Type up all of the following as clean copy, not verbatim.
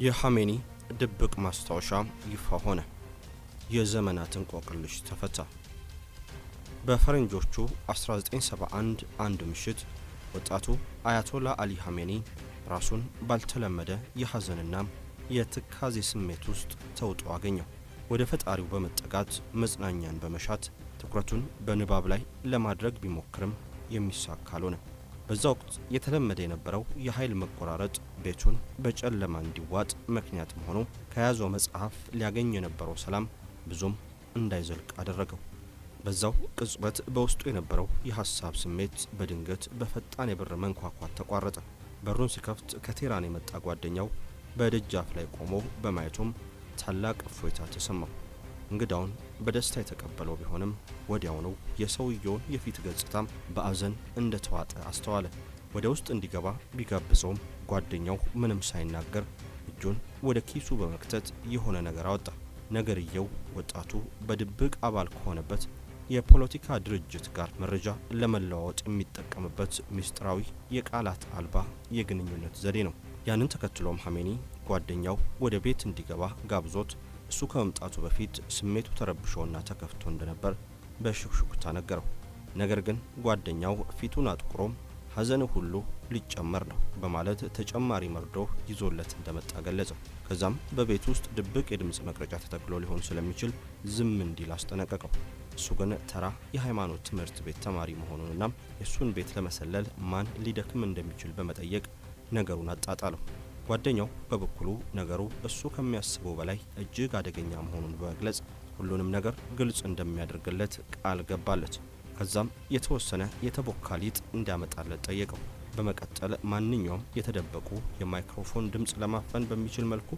የሐሜኒ ድብቅ ማስታወሻ ይፋ ሆነ። የዘመናት እንቆቅልሽ ተፈታ። በፈረንጆቹ 1971 አንድ ምሽት ወጣቱ አያቶላ አሊ ሐሜኒ ራሱን ባልተለመደ የሐዘንና የትካዜ ስሜት ውስጥ ተውጦ አገኘው። ወደ ፈጣሪው በመጠጋት መጽናኛን በመሻት ትኩረቱን በንባብ ላይ ለማድረግ ቢሞክርም የሚሳካ አልሆነም። በዛ ወቅት የተለመደ የነበረው የኃይል መቆራረጥ ቤቱን በጨለማ እንዲዋጥ ምክንያት መሆኑ ከያዘው መጽሐፍ ሊያገኝ የነበረው ሰላም ብዙም እንዳይዘልቅ አደረገው። በዛው ቅጽበት በውስጡ የነበረው የሐሳብ ስሜት በድንገት በፈጣን የበር መንኳኳት ተቋረጠ። በሩን ሲከፍት ከቴራን የመጣ ጓደኛው በደጃፍ ላይ ቆሞ በማየቱም ታላቅ እፎይታ ተሰማው። እንግዳውን በደስታ የተቀበለው ቢሆንም ወዲያውኑ የሰውየውን የፊት ገጽታም በአዘን እንደተዋጠ አስተዋለ። ወደ ውስጥ እንዲገባ ቢጋብዘውም ጓደኛው ምንም ሳይናገር እጁን ወደ ኪሱ በመክተት የሆነ ነገር አወጣ። ነገርየው ወጣቱ በድብቅ አባል ከሆነበት የፖለቲካ ድርጅት ጋር መረጃ ለመለዋወጥ የሚጠቀምበት ምስጢራዊ የቃላት አልባ የግንኙነት ዘዴ ነው። ያንን ተከትሎም ሐሜኒ ጓደኛው ወደ ቤት እንዲገባ ጋብዞት እሱ ከመምጣቱ በፊት ስሜቱ ተረብሾና ተከፍቶ እንደነበር በሽክሽክታ ነገረው። ነገር ግን ጓደኛው ፊቱን አጥቁሮም ሐዘን ሁሉ ሊጨመር ነው በማለት ተጨማሪ መርዶ ይዞለት እንደመጣ ገለጸ። ከዛም በቤት ውስጥ ድብቅ የድምጽ መቅረጫ ተተክሎ ሊሆን ስለሚችል ዝም እንዲል አስጠነቀቀው። እሱ ግን ተራ የሃይማኖት ትምህርት ቤት ተማሪ መሆኑንና የሱን ቤት ለመሰለል ማን ሊደክም እንደሚችል በመጠየቅ ነገሩን አጣጣለው። ጓደኛው በበኩሉ ነገሩ እሱ ከሚያስበው በላይ እጅግ አደገኛ መሆኑን በመግለጽ ሁሉንም ነገር ግልጽ እንደሚያደርግለት ቃል ገባለት። ከዛም የተወሰነ የተቦካ ሊጥ እንዲያመጣለት ጠየቀው። በመቀጠል ማንኛውም የተደበቁ የማይክሮፎን ድምጽ ለማፈን በሚችል መልኩ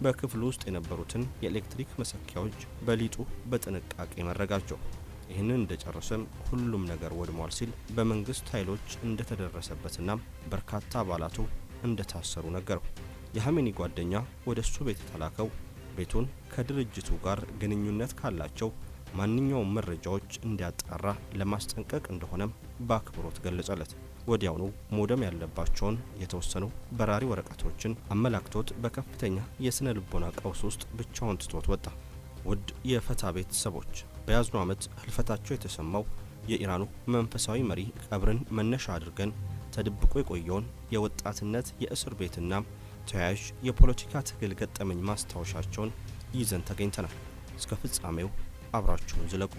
በክፍሉ ውስጥ የነበሩትን የኤሌክትሪክ መሰኪያዎች በሊጡ በጥንቃቄ መረጋቸው። ይህንን እንደጨረሰም ሁሉም ነገር ወድሟል ሲል በመንግስት ኃይሎች እንደተደረሰበትና በርካታ አባላቱ እንደታሰሩ ነገረው። የሐሜኒ ጓደኛ ወደ እሱ ቤት የተላከው ቤቱን ከድርጅቱ ጋር ግንኙነት ካላቸው ማንኛውም መረጃዎች እንዲያጣራ ለማስጠንቀቅ እንደሆነም በአክብሮት ገለጸለት። ወዲያውኑ መውደም ያለባቸውን የተወሰኑ በራሪ ወረቀቶችን አመላክቶት በከፍተኛ የስነ ልቦና ቀውስ ውስጥ ብቻውን ትቶት ወጣ። ውድ የፈታ ቤተሰቦች፣ በያዝነው ዓመት ህልፈታቸው የተሰማው የኢራኑ መንፈሳዊ መሪ ቀብርን መነሻ አድርገን ተደብቆ የቆየውን የወጣትነት የእስር ቤትና ተያያዥ የፖለቲካ ትግል ገጠመኝ ማስታወሻቸውን ይዘን ተገኝተናል። እስከ ፍጻሜው አብራችሁን ዝለቁ።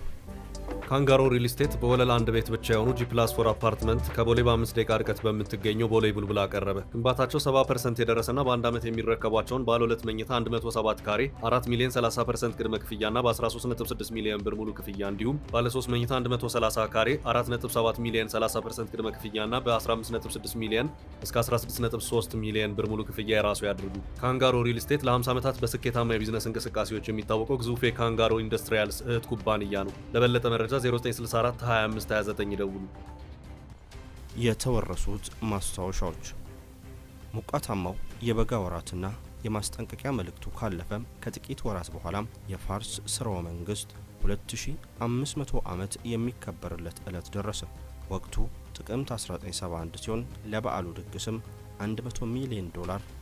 ካንጋሮ ሪል ስቴት በወለል አንድ ቤት ብቻ የሆኑ G+4 አፓርትመንት ከቦሌ በ5 ደቂቃ ርቀት በምትገኘው ቦሌ ቡልቡላ አቀረበ። ግንባታቸው 70% የደረሰና በአንድ ዓመት የሚረከቧቸውን ባለ 2 መኝታ 107 ካሬ 4 ሚሊዮን 30% ቅድመ ክፍያና በ13.6 ሚሊዮን ብር ሙሉ ክፍያ እንዲሁም ባለ 3 መኝታ 130 ካሬ 4.7 ሚሊዮን 30% ቅድመ ክፍያና በ15.6 ሚሊዮን እስከ 16.3 ሚሊዮን ብር ሙሉ ክፍያ የራሱ ያድርጉ። ካንጋሮ ሪል ስቴት ለ50 ዓመታት በስኬታማ የቢዝነስ እንቅስቃሴዎች የሚታወቀው ግዙፍ የካንጋሮ ኢንዱስትሪያልስ እህት ኩባንያ ነው። ለበለጠ መረጃ 0964 25 29 ይደውሉ። የተወረሱት ማስታወሻዎች። ሞቃታማው የበጋ ወራትና የማስጠንቀቂያ መልእክቱ ካለፈ ከጥቂት ወራት በኋላም የፋርስ ስርወ መንግስት 2500 ዓመት የሚከበርለት ዕለት ደረሰ። ወቅቱ ጥቅምት 1971 ሲሆን ለበዓሉ ድግስም $100 ሚሊዮን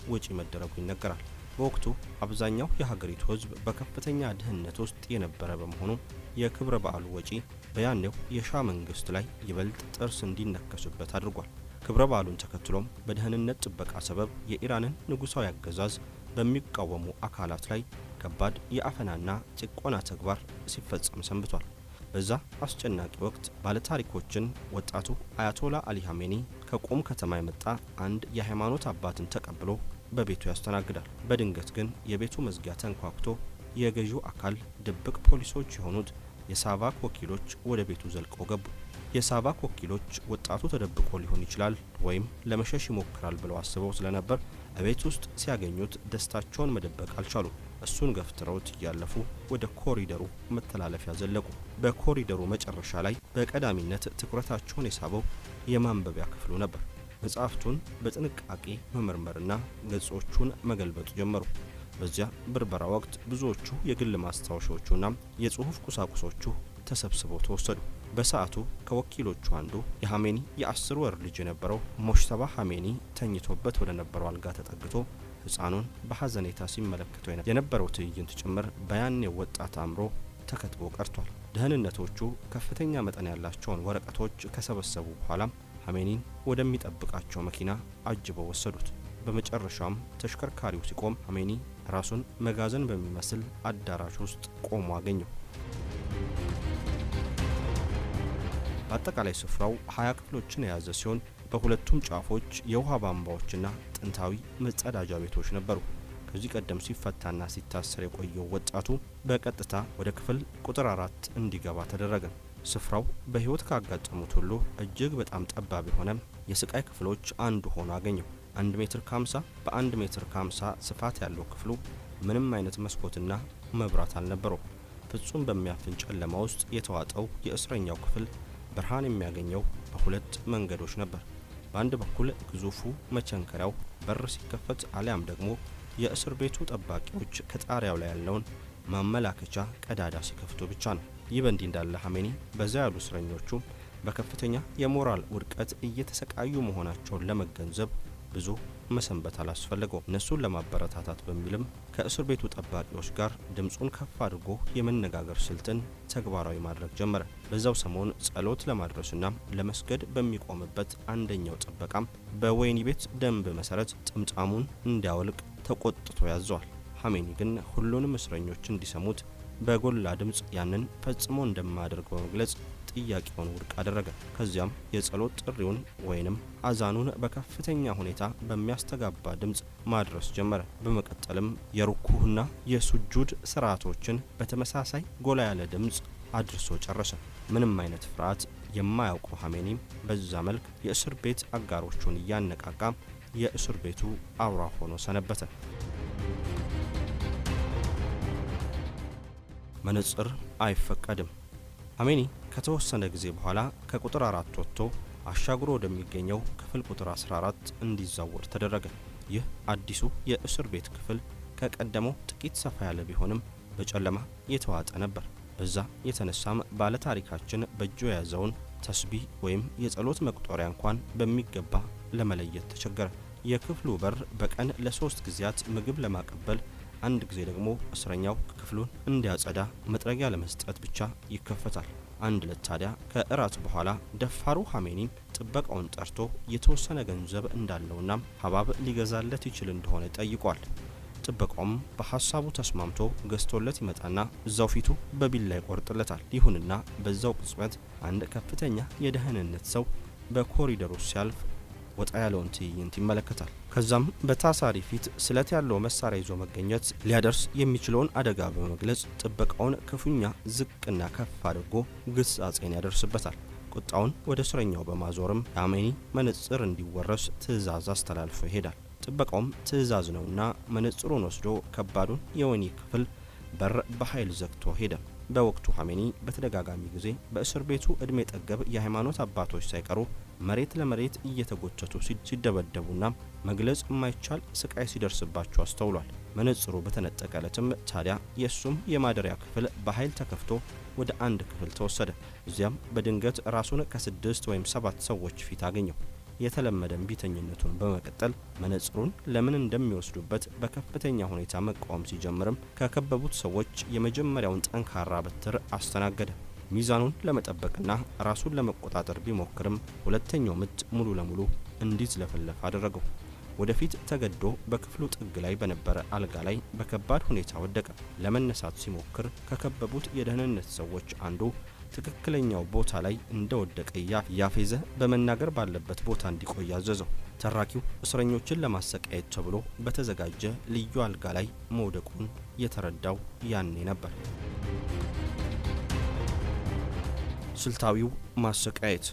ወጪ መደረጉ ይነገራል። በወቅቱ አብዛኛው የሀገሪቱ ህዝብ በከፍተኛ ድህነት ውስጥ የነበረ በመሆኑ የክብረ በዓሉ ወጪ በያኔው የሻ መንግስት ላይ ይበልጥ ጥርስ እንዲነከሱበት አድርጓል። ክብረ በዓሉን ተከትሎም በደህንነት ጥበቃ ሰበብ የኢራንን ንጉሳዊ አገዛዝ በሚቃወሙ አካላት ላይ ከባድ የአፈናና ጭቆና ተግባር ሲፈጸም ሰንብቷል። በዛ አስጨናቂ ወቅት ባለታሪኮችን ወጣቱ አያቶላ አሊ ሐሜኒ ከቆም ከተማ የመጣ አንድ የሃይማኖት አባትን ተቀብሎ በቤቱ ያስተናግዳል። በድንገት ግን የቤቱ መዝጊያ ተንኳክቶ የገዢው አካል ድብቅ ፖሊሶች የሆኑት የሳቫክ ወኪሎች ወደ ቤቱ ዘልቀው ገቡ። የሳቫክ ወኪሎች ወጣቱ ተደብቆ ሊሆን ይችላል ወይም ለመሸሽ ይሞክራል ብለው አስበው ስለነበር ቤት ውስጥ ሲያገኙት ደስታቸውን መደበቅ አልቻሉም። እሱን ገፍትረውት እያለፉ ወደ ኮሪደሩ መተላለፊያ ዘለቁ። በኮሪደሩ መጨረሻ ላይ በቀዳሚነት ትኩረታቸውን የሳበው የማንበቢያ ክፍሉ ነበር። መጽሐፍቱን በጥንቃቄ መመርመርና ገጾቹን መገልበጥ ጀመሩ። በዚያ ብርበራ ወቅት ብዙዎቹ የግል ማስታወሻዎቹና የጽሑፍ ቁሳቁሶቹ ተሰብስበው ተወሰዱ። በሰዓቱ ከወኪሎቹ አንዱ የሐሜኒ የ10 ወር ልጅ የነበረው ሞሽተባ ሐሜኒ ተኝቶበት ወደ ነበረው አልጋ ተጠግቶ ሕፃኑን በሐዘኔታ ሲመለከተው የነበረው ትዕይንት ጭምር በያኔው ወጣት አእምሮ ተከትቦ ቀርቷል። ደህንነቶቹ ከፍተኛ መጠን ያላቸውን ወረቀቶች ከሰበሰቡ በኋላም ሐሜኒን ወደሚጠብቃቸው መኪና አጅበው ወሰዱት። በመጨረሻም ተሽከርካሪው ሲቆም ሐሜኒ ራሱን መጋዘን በሚመስል አዳራሽ ውስጥ ቆሞ አገኘው። በአጠቃላይ ስፍራው 20 ክፍሎችን የያዘ ሲሆን በሁለቱም ጫፎች የውሃ ቧንቧዎችና ጥንታዊ መጸዳጃ ቤቶች ነበሩ። ከዚህ ቀደም ሲፈታና ሲታሰር የቆየው ወጣቱ በቀጥታ ወደ ክፍል ቁጥር 4 እንዲገባ ተደረገ። ስፍራው በሕይወት ካጋጠሙት ሁሉ እጅግ በጣም ጠባብ የሆነ የስቃይ ክፍሎች አንዱ ሆኖ አገኘው። 1 ሜትር ከ50 በ1 ሜትር ከ50 ስፋት ያለው ክፍሉ ምንም አይነት መስኮትና መብራት አልነበረው። ፍጹም በሚያፍን ጨለማ ውስጥ የተዋጠው የእስረኛው ክፍል ብርሃን የሚያገኘው በሁለት መንገዶች ነበር። በአንድ በኩል ግዙፉ መቸንከሪያው በር ሲከፈት አሊያም ደግሞ የእስር ቤቱ ጠባቂዎች ከጣሪያው ላይ ያለውን ማመላከቻ ቀዳዳ ሲከፍቱ ብቻ ነው። ይህ በእንዲህ እንዳለ ሐሜኒ በዛ ያሉ እስረኞቹ በከፍተኛ የሞራል ውድቀት እየተሰቃዩ መሆናቸውን ለመገንዘብ ብዙ መሰንበት አላስፈለገው። እነሱን ለማበረታታት በሚልም ከእስር ቤቱ ጠባቂዎች ጋር ድምፁን ከፍ አድርጎ የመነጋገር ስልትን ተግባራዊ ማድረግ ጀመረ። በዛው ሰሞን ጸሎት ለማድረስና ለመስገድ በሚቆምበት አንደኛው ጥበቃም በወህኒ ቤት ደንብ መሰረት ጥምጣሙን እንዲያወልቅ ተቆጥቶ ያዘዋል። ሐሜኒ ግን ሁሉንም እስረኞች እንዲሰሙት በጎላ ድምፅ ያንን ፈጽሞ እንደማያደርግ በመግለጽ ጥያቄውን ውድቅ አደረገ። ከዚያም የጸሎት ጥሪውን ወይንም አዛኑን በከፍተኛ ሁኔታ በሚያስተጋባ ድምፅ ማድረስ ጀመረ። በመቀጠልም የሩኩዕና የሱጁድ ስርዓቶችን በተመሳሳይ ጎላ ያለ ድምፅ አድርሶ ጨረሰ። ምንም አይነት ፍርሃት የማያውቀው ሐሜኒም በዛ መልክ የእስር ቤት አጋሮቹን እያነቃቃ የእስር ቤቱ አውራ ሆኖ ሰነበተ። መነጽር አይፈቀድም። ሐሜኒ ከተወሰነ ጊዜ በኋላ ከቁጥር 4 ወጥቶ አሻግሮ ወደሚገኘው ክፍል ቁጥር 14 እንዲዛወር ተደረገ። ይህ አዲሱ የእስር ቤት ክፍል ከቀደመው ጥቂት ሰፋ ያለ ቢሆንም በጨለማ የተዋጠ ነበር። በዛ የተነሳም ባለታሪካችን በእጁ የያዘውን ተስቢህ ወይም የጸሎት መቁጠሪያ እንኳን በሚገባ ለመለየት ተቸገረ። የክፍሉ በር በቀን ለ3 ጊዜያት ምግብ ለማቀበል አንድ ጊዜ ደግሞ እስረኛው ክፍሉን እንዲያጸዳ መጥረጊያ ለመስጠት ብቻ ይከፈታል። አንድ ዕለት ታዲያ ከእራት በኋላ ደፋሩ ሐሜኒ ጥበቃውን ጠርቶ የተወሰነ ገንዘብ እንዳለውና ሀባብ ሊገዛለት ይችል እንደሆነ ጠይቋል። ጥበቃውም በሐሳቡ ተስማምቶ ገዝቶለት ይመጣና እዛው ፊቱ በቢላ ይቆርጥለታል። ይሁንና በዛው ቅጽበት አንድ ከፍተኛ የደህንነት ሰው በኮሪደሩ ሲያልፍ ወጣ ያለውን ትዕይንት ይመለከታል። ከዛም በታሳሪ ፊት ስለት ያለው መሳሪያ ይዞ መገኘት ሊያደርስ የሚችለውን አደጋ በመግለጽ ጥበቃውን ክፉኛ ዝቅና ከፍ አድርጎ ግሳጼን ያደርስበታል። ቁጣውን ወደ እስረኛው በማዞርም የሐሜኒ መነጽር እንዲወረስ ትዕዛዝ አስተላልፎ ይሄዳል። ጥበቃውም ትዕዛዝ ነውና መነጽሩን ወስዶ ከባዱን የወህኒ ክፍል በር በኃይል ዘግቶ ሄደ። በወቅቱ ሐሜኒ በተደጋጋሚ ጊዜ በእስር ቤቱ እድሜ ጠገብ የሃይማኖት አባቶች ሳይቀሩ መሬት ለመሬት እየተጎተቱ ሲደበደቡና መግለጽ የማይቻል ስቃይ ሲደርስባቸው አስተውሏል። መነጽሩ በተነጠቀ ዕለትም ታዲያ የእሱም የማደሪያ ክፍል በኃይል ተከፍቶ ወደ አንድ ክፍል ተወሰደ። እዚያም በድንገት ራሱን ከ6 ወይም 7 ሰዎች ፊት አገኘው። የተለመደ እምቢተኝነቱን በመቀጠል መነጽሩን ለምን እንደሚወስዱበት በከፍተኛ ሁኔታ መቃወም ሲጀምርም ከከበቡት ሰዎች የመጀመሪያውን ጠንካራ በትር አስተናገደ። ሚዛኑን ለመጠበቅና ራሱን ለመቆጣጠር ቢሞክርም ሁለተኛው ምት ሙሉ ለሙሉ እንዲዝለፈለፍ አደረገው። ወደፊት ተገዶ በክፍሉ ጥግ ላይ በነበረ አልጋ ላይ በከባድ ሁኔታ ወደቀ። ለመነሳት ሲሞክር ከከበቡት የደህንነት ሰዎች አንዱ ትክክለኛው ቦታ ላይ እንደወደቀ ያፌዘ በመናገር ባለበት ቦታ እንዲቆይ አዘዘው። ተራኪው እስረኞችን ለማሰቃየት ተብሎ በተዘጋጀ ልዩ አልጋ ላይ መውደቁን የተረዳው ያኔ ነበር። ስልታዊው ማሰቃየት።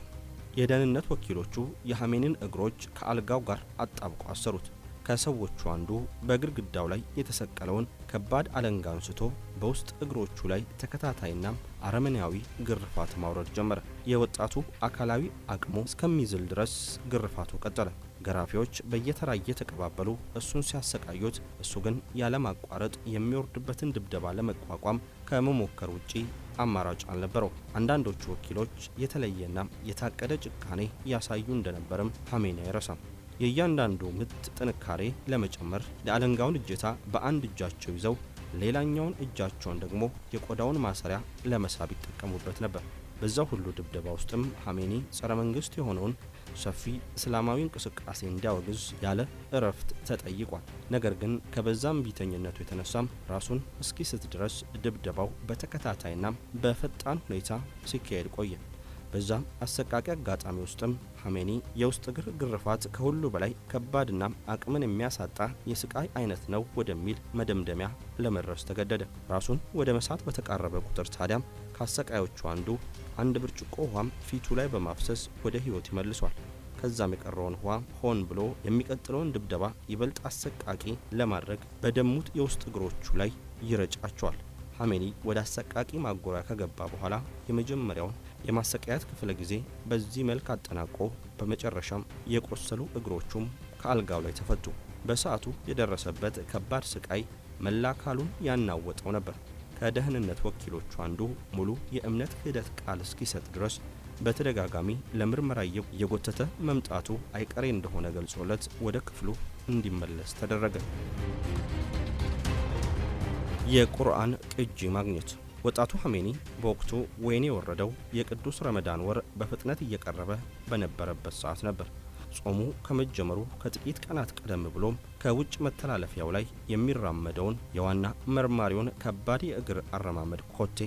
የደህንነት ወኪሎቹ የሐሜኒን እግሮች ከአልጋው ጋር አጣብቀው አሰሩት። ከሰዎቹ አንዱ በግድግዳው ላይ የተሰቀለውን ከባድ አለንጋ አንስቶ በውስጥ እግሮቹ ላይ ተከታታይና አረመኔያዊ ግርፋት ማውረድ ጀመረ። የወጣቱ አካላዊ አቅሙ እስከሚዝል ድረስ ግርፋቱ ቀጠለ። ገራፊዎች በየተራ እየተቀባበሉ እሱን ሲያሰቃዩት፣ እሱ ግን ያለማቋረጥ የሚወርድበትን ድብደባ ለመቋቋም ከመሞከር ውጪ አማራጭ አልነበረው። አንዳንዶቹ ወኪሎች የተለየና የታቀደ ጭካኔ ያሳዩ እንደነበርም ሐሜኒ አይረሳም። የእያንዳንዱ ምት ጥንካሬ ለመጨመር የአለንጋውን እጀታ በአንድ እጃቸው ይዘው ሌላኛውን እጃቸውን ደግሞ የቆዳውን ማሰሪያ ለመሳብ ይጠቀሙበት ነበር። በዛው ሁሉ ድብደባ ውስጥም ኻሜኒ ጸረ መንግስት የሆነውን ሰፊ እስላማዊ እንቅስቃሴ እንዲያወግዝ ያለ እረፍት ተጠይቋል። ነገር ግን ከበዛም ቢተኝነቱ የተነሳም ራሱን እስኪስት ድረስ ድብደባው በተከታታይና በፈጣን ሁኔታ ሲካሄድ ቆየ። በዛም አሰቃቂ አጋጣሚ ውስጥም ኻሜኒ የውስጥ እግር ግርፋት ከሁሉ በላይ ከባድና አቅምን የሚያሳጣ የስቃይ አይነት ነው ወደሚል መደምደሚያ ለመድረስ ተገደደ። ራሱን ወደ መሳት በተቃረበ ቁጥር ታዲያም ከአሰቃዮቹ አንድ ብርጭቆ ውሃም ፊቱ ላይ በማፍሰስ ወደ ህይወት ይመልሷል። ከዛም የቀረውን ውሃ ሆን ብሎ የሚቀጥለውን ድብደባ ይበልጥ አሰቃቂ ለማድረግ በደሙት የውስጥ እግሮቹ ላይ ይረጫቸዋል። ኻሜኒ ወደ አሰቃቂ ማጎሪያ ከገባ በኋላ የመጀመሪያውን የማሰቃየት ክፍለ ጊዜ በዚህ መልክ አጠናቆ በመጨረሻም የቆሰሉ እግሮቹም ከአልጋው ላይ ተፈቱ። በሰዓቱ የደረሰበት ከባድ ስቃይ መላ አካሉን ያናወጠው ነበር። ከደህንነት ወኪሎቹ አንዱ ሙሉ የእምነት ክህደት ቃል እስኪሰጥ ድረስ በተደጋጋሚ ለምርመራ እየጎተተ መምጣቱ አይቀሬ እንደሆነ ገልጾለት ወደ ክፍሉ እንዲመለስ ተደረገ። የቁርአን ቅጂ ማግኘት። ወጣቱ ኻሜኒ በወቅቱ ወይኔ የወረደው የቅዱስ ረመዳን ወር በፍጥነት እየቀረበ በነበረበት ሰዓት ነበር። ጾሙ ከመጀመሩ ከጥቂት ቀናት ቀደም ብሎም ከውጭ መተላለፊያው ላይ የሚራመደውን የዋና መርማሪውን ከባድ የእግር አረማመድ ኮቴ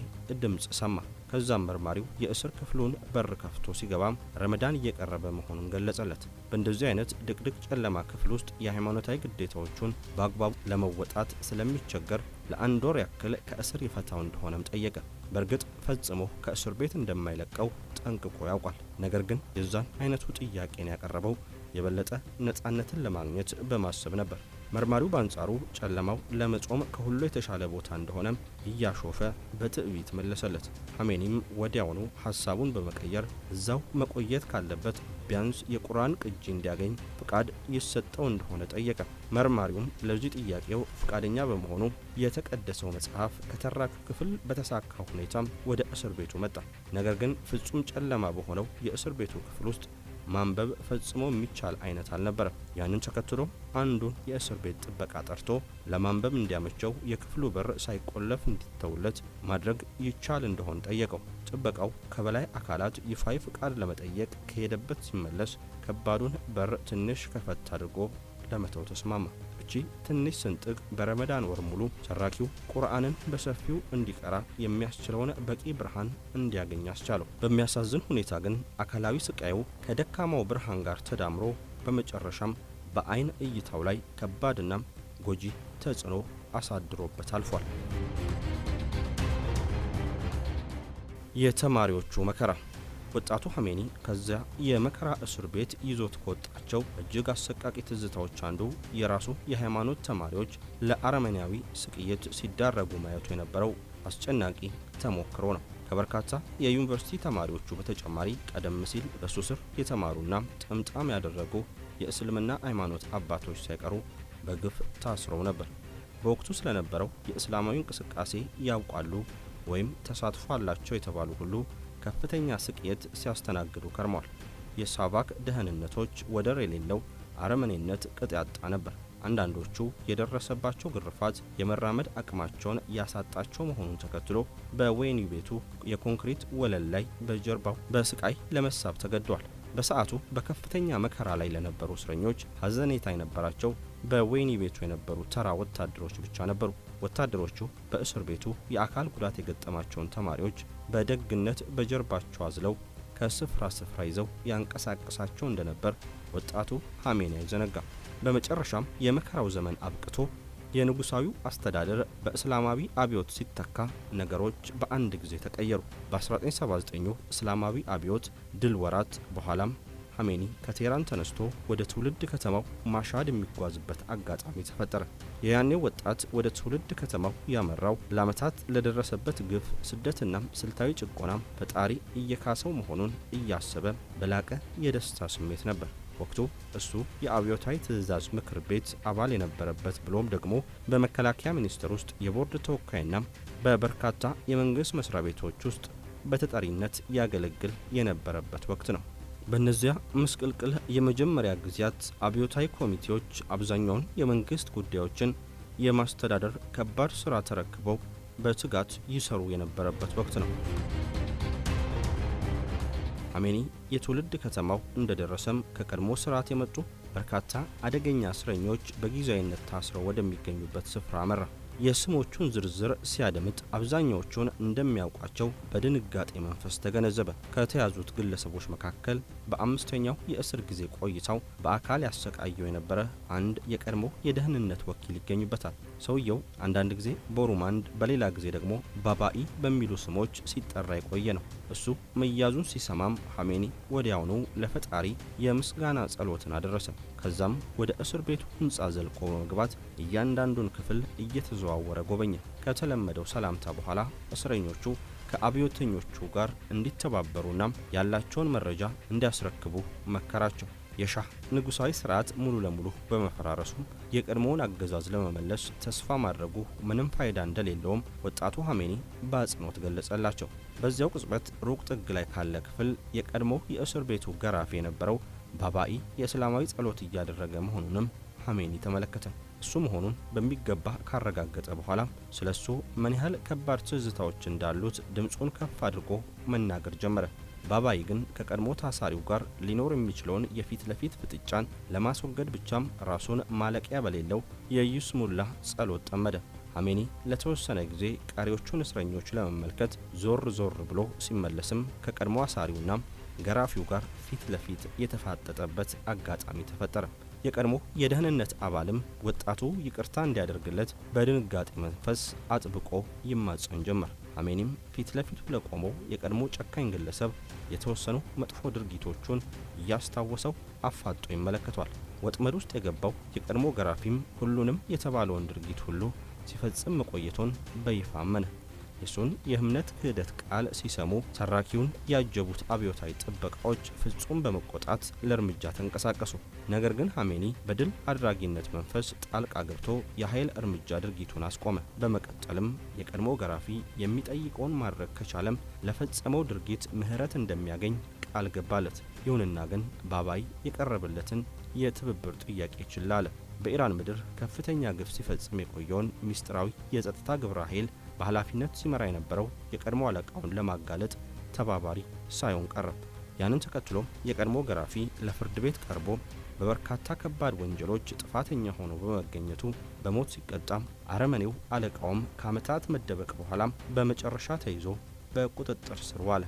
ድምፅ ሰማ። ከዛም መርማሪው የእስር ክፍሉን በር ከፍቶ ሲገባም ረመዳን እየቀረበ መሆኑን ገለጸለት። በእንደዚህ አይነት ድቅድቅ ጨለማ ክፍል ውስጥ የሃይማኖታዊ ግዴታዎቹን በአግባቡ ለመወጣት ስለሚቸገር ለአንድ ወር ያክል ከእስር ይፈታው እንደሆነም ጠየቀ። በእርግጥ ፈጽሞ ከእስር ቤት እንደማይለቀው ጠንቅቆ ያውቋል። ነገር ግን የዛን አይነቱ ጥያቄን ያቀረበው የበለጠ ነፃነትን ለማግኘት በማሰብ ነበር። መርማሪው በአንጻሩ ጨለማው ለመጾም ከሁሉ የተሻለ ቦታ እንደሆነ እያሾፈ በትዕቢት መለሰለት። ኻሜኒም ወዲያውኑ ሐሳቡን በመቀየር እዛው መቆየት ካለበት ቢያንስ የቁርአን ቅጂ እንዲያገኝ ፍቃድ ይሰጠው እንደሆነ ጠየቀ። መርማሪውም ለዚህ ጥያቄው ፍቃደኛ በመሆኑ የተቀደሰው መጽሐፍ ከተራኪው ክፍል በተሳካ ሁኔታም ወደ እስር ቤቱ መጣ። ነገር ግን ፍጹም ጨለማ በሆነው የእስር ቤቱ ክፍል ውስጥ ማንበብ ፈጽሞ የሚቻል አይነት አልነበረም። ያንን ተከትሎ አንዱን የእስር ቤት ጥበቃ ጠርቶ ለማንበብ እንዲያመቸው የክፍሉ በር ሳይቆለፍ እንዲተውለት ማድረግ ይቻል እንደሆን ጠየቀው። ጥበቃው ከበላይ አካላት ይፋዊ ፍቃድ ለመጠየቅ ከሄደበት ሲመለስ ከባዱን በር ትንሽ ከፈት አድርጎ ለመተው ተስማማ። እቺ ትንሽ ስንጥቅ በረመዳን ወር ሙሉ ተራኪው ቁርአንን በሰፊው እንዲቀራ የሚያስችለውን በቂ ብርሃን እንዲያገኝ አስቻለው። በሚያሳዝን ሁኔታ ግን አካላዊ ስቃዩ ከደካማው ብርሃን ጋር ተዳምሮ በመጨረሻም በአይን እይታው ላይ ከባድና ጎጂ ተጽዕኖ አሳድሮበት አልፏል። የተማሪዎቹ መከራ። ወጣቱ ኻሜኒ ከዚያ የመከራ እስር ቤት ይዞት ከወጣቸው እጅግ አሰቃቂ ትዝታዎች አንዱ የራሱ የሃይማኖት ተማሪዎች ለአረመኔያዊ ስቅይት ሲዳረጉ ማየቱ የነበረው አስጨናቂ ተሞክሮ ነው። ከበርካታ የዩኒቨርሲቲ ተማሪዎቹ በተጨማሪ ቀደም ሲል በሱ ስር የተማሩና ጥምጣም ያደረጉ የእስልምና ሃይማኖት አባቶች ሳይቀሩ በግፍ ታስረው ነበር። በወቅቱ ስለነበረው የእስላማዊ እንቅስቃሴ ያውቃሉ ወይም ተሳትፎ አላቸው የተባሉ ሁሉ ከፍተኛ ስቅየት ሲያስተናግዱ ከርሟል። የሳቫክ ደህንነቶች ወደር የሌለው አረመኔነት ቅጥ ያጣ ነበር። አንዳንዶቹ የደረሰባቸው ግርፋት የመራመድ አቅማቸውን ያሳጣቸው መሆኑን ተከትሎ በወህኒ ቤቱ የኮንክሪት ወለል ላይ በጀርባው በስቃይ ለመሳብ ተገደዋል። በሰዓቱ በከፍተኛ መከራ ላይ ለነበሩ እስረኞች ሀዘኔታ የነበራቸው በወህኒ ቤቱ የነበሩ ተራ ወታደሮች ብቻ ነበሩ። ወታደሮቹ በእስር ቤቱ የአካል ጉዳት የገጠማቸውን ተማሪዎች በደግነት በጀርባቸው አዝለው ከስፍራ ስፍራ ይዘው ያንቀሳቀሳቸው እንደነበር ወጣቱ ኻሜኒ አይዘነጋም። በመጨረሻም የመከራው ዘመን አብቅቶ የንጉሳዊው አስተዳደር በእስላማዊ አብዮት ሲተካ ነገሮች በአንድ ጊዜ ተቀየሩ። በ1979 እስላማዊ አብዮት ድል ወራት በኋላም ኻሜኒ ከቴህራን ተነስቶ ወደ ትውልድ ከተማው ማሻድ የሚጓዝበት አጋጣሚ ተፈጠረ። የያኔው ወጣት ወደ ትውልድ ከተማው ያመራው ለዓመታት ለደረሰበት ግፍ፣ ስደትና ስልታዊ ጭቆናም ፈጣሪ እየካሰው መሆኑን እያሰበ በላቀ የደስታ ስሜት ነበር። ወቅቱ እሱ የአብዮታዊ ትዕዛዝ ምክር ቤት አባል የነበረበት ብሎም ደግሞ በመከላከያ ሚኒስቴር ውስጥ የቦርድ ተወካይና በበርካታ የመንግስት መስሪያ ቤቶች ውስጥ በተጠሪነት ያገለግል የነበረበት ወቅት ነው። በእነዚያ ምስቅልቅል የመጀመሪያ ጊዜያት አብዮታዊ ኮሚቴዎች አብዛኛውን የመንግስት ጉዳዮችን የማስተዳደር ከባድ ስራ ተረክበው በትጋት ይሰሩ የነበረበት ወቅት ነው። ኻሜኒ የትውልድ ከተማው እንደደረሰም ከቀድሞ ስርዓት የመጡ በርካታ አደገኛ እስረኞች በጊዜያዊነት ታስረው ወደሚገኙበት ስፍራ አመራ። የስሞቹን ዝርዝር ሲያደምጥ አብዛኛዎቹን እንደሚያውቋቸው በድንጋጤ መንፈስ ተገነዘበ። ከተያዙት ግለሰቦች መካከል በአምስተኛው የእስር ጊዜ ቆይታው በአካል ያሰቃየው የነበረ አንድ የቀድሞ የደህንነት ወኪል ይገኙበታል። ሰውየው አንዳንድ ጊዜ በሩማንድ በሌላ ጊዜ ደግሞ ባባኢ በሚሉ ስሞች ሲጠራ የቆየ ነው። እሱ መያዙን ሲሰማም ኻሜኒ ወዲያውኑ ለፈጣሪ የምስጋና ጸሎትን አደረሰ። ከዛም ወደ እስር ቤቱ ህንፃ ዘልቆ በመግባት እያንዳንዱን ክፍል እየተዘዋወረ ጎበኘ። ከተለመደው ሰላምታ በኋላ እስረኞቹ ከአብዮተኞቹ ጋር እንዲተባበሩና ያላቸውን መረጃ እንዲያስረክቡ መከራቸው። የሻህ ንጉሳዊ ስርዓት ሙሉ ለሙሉ በመፈራረሱም የቀድሞውን አገዛዝ ለመመለስ ተስፋ ማድረጉ ምንም ፋይዳ እንደሌለውም ወጣቱ ኻሜኒ በአጽንኦት ገለጸላቸው። በዚያው ቅጽበት ሩቅ ጥግ ላይ ካለ ክፍል የቀድሞ የእስር ቤቱ ገራፊ የነበረው ባባኢ የእስላማዊ ጸሎት እያደረገ መሆኑንም ኻሜኒ ተመለከተ። እሱ መሆኑን በሚገባ ካረጋገጠ በኋላ ስለሱ ምን ያህል ከባድ ትዝታዎች እንዳሉት ድምፁን ከፍ አድርጎ መናገር ጀመረ። ባባኢ ግን ከቀድሞ ታሳሪው ጋር ሊኖር የሚችለውን የፊት ለፊት ፍጥጫን ለማስወገድ ብቻም ራሱን ማለቂያ በሌለው የይስሙላ ጸሎት ጠመደ። ኻሜኒ ለተወሰነ ጊዜ ቀሪዎቹን እስረኞች ለመመልከት ዞር ዞር ብሎ ሲመለስም ከቀድሞ አሳሪውና ገራፊው ጋር ፊት ለፊት የተፋጠጠበት አጋጣሚ ተፈጠረ። የቀድሞ የደህንነት አባልም ወጣቱ ይቅርታ እንዲያደርግለት በድንጋጤ መንፈስ አጥብቆ ይማጸን ጀመር። ኻሜኒም ፊት ለፊቱ ለቆመው የቀድሞ ጨካኝ ግለሰብ የተወሰኑ መጥፎ ድርጊቶቹን እያስታወሰው አፋጦ ይመለከቷል። ወጥመድ ውስጥ የገባው የቀድሞ ገራፊም ሁሉንም የተባለውን ድርጊት ሁሉ ሲፈጽም መቆየቱን በይፋ አመነ። የሱን የእምነት ክህደት ቃል ሲሰሙ ተራኪውን ያጀቡት አብዮታዊ ጥበቃዎች ፍጹም በመቆጣት ለእርምጃ ተንቀሳቀሱ። ነገር ግን ኻሜኒ በድል አድራጊነት መንፈስ ጣልቃ ገብቶ የኃይል እርምጃ ድርጊቱን አስቆመ። በመቀጠልም የቀድሞ ገራፊ የሚጠይቀውን ማድረግ ከቻለም ለፈጸመው ድርጊት ምህረት እንደሚያገኝ ቃል ገባለት። ይሁንና ግን ባባኢ የቀረበለትን የትብብር ጥያቄ ችላ አለ። በኢራን ምድር ከፍተኛ ግፍ ሲፈጽም የቆየውን ሚስጥራዊ የጸጥታ ግብረ ኃይል በኃላፊነት ሲመራ የነበረው የቀድሞ አለቃውን ለማጋለጥ ተባባሪ ሳይሆን ቀረ። ያንን ተከትሎም የቀድሞ ገራፊ ለፍርድ ቤት ቀርቦ በበርካታ ከባድ ወንጀሎች ጥፋተኛ ሆኖ በመገኘቱ በሞት ሲቀጣም አረመኔው አለቃውም ከዓመታት መደበቅ በኋላም በመጨረሻ ተይዞ በቁጥጥር ስር ዋለ።